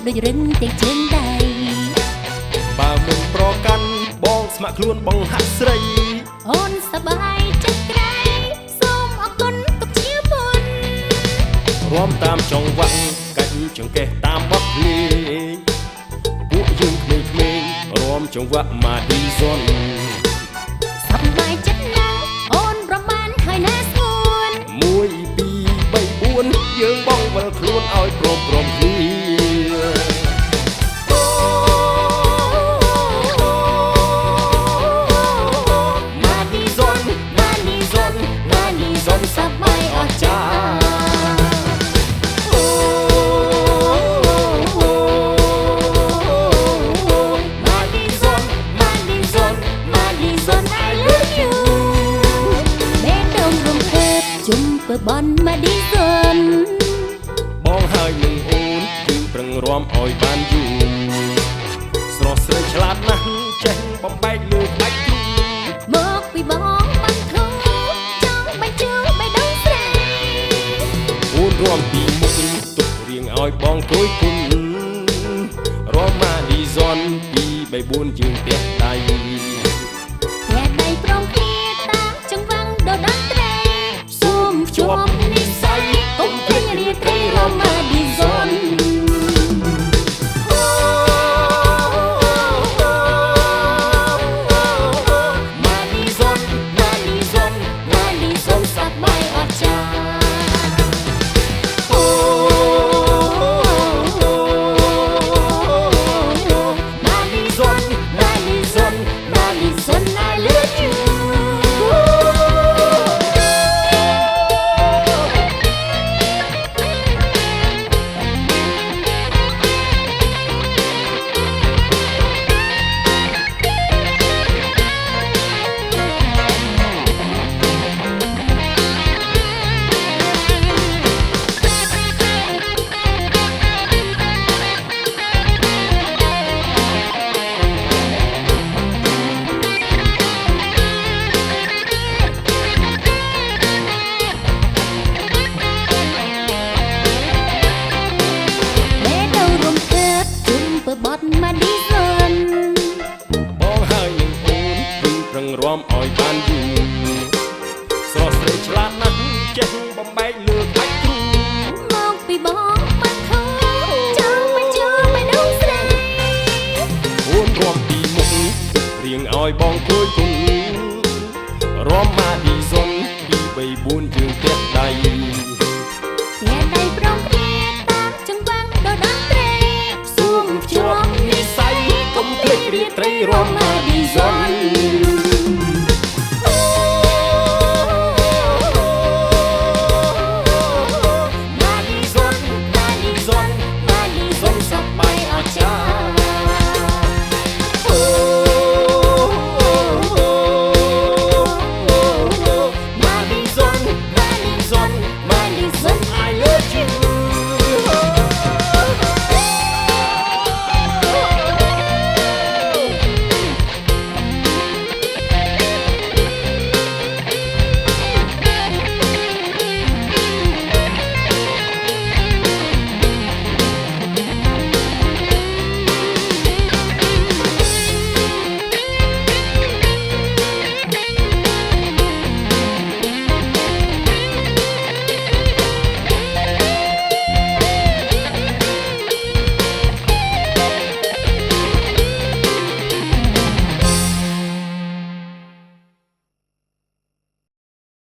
ដូចរិនទាំងជើងដៃបើមិនប្រកាន់បងស្ម័គ្រខ្លួនបងហាក់ស្រីអូនសប្បាយចិត្តក្រៃសូមអរគុណទុកជាមុនរួមតាមចង្វាក់កាច់ចង្កេះតាមបទភ្លេងពួកយើងក្មេងៗរួមចង្វាក់ម៉ាឌីសុនសប្បាយចិត្តណាស់អូនប្រមាណហើយណាស្ងួន1 2 3 4យើងបងវិលខ្លួនឲ្យព្រមគ្នាសប្បាយអស្ចារ្យជុំពើបនម៉ាឌីសុនបងហើយនឹងអូនយើងប្រឹងរាំឲ្យបានយូរស្រស់ស្រីឆ្លាតណាស់ចេះបំបែកលើក្បាច់គ្រូមកពីបងបានធូរចង់បាញ់ជើងបេះដូងស្រីអូនរាំពីមុខទុករៀងឲ្យបងគួយគុណរាំម៉ាឌីសុន2 3 4យើងផ្ទះដៃព្រមគ្នាតាមចង្វាក់ដូដន្ត្រីសូមភ្ជាប់និស្ស័យកុំភ្លេចរាត្រីរមម៉ាឌីសុនម៉ាឌីសុនម៉ាឌីសុនម៉ាឌីសុនសប្បាយអស្ចារ្យម៉ាឌីសុនម៉ាឌីសុនម៉ាឌីសុន I love youបត់ម៉ាឌីសុនបងហើយនឹងអូនគឺប្រឹងរាំឲ្យបានយូរស្រស់ស្រីឆ្លាតណាស់ចេះបំបែកលើក្បាច់គ្រូមកពីបងបានធូរចង់បាញ់ជើងបេះដូងស្រីអូនរាំពីមុខរៀងឲ្យបងគួយគុណរាំម៉ាឌីសុន2 3 4យើងផ្ទះដៃព្រមគ្នាតាមចង្វាក់ដូដន្ត្រីសូមភ្ជាប់និស្ស័យកុំភ្លេចរាត្រីរមម៉ាឌីសុន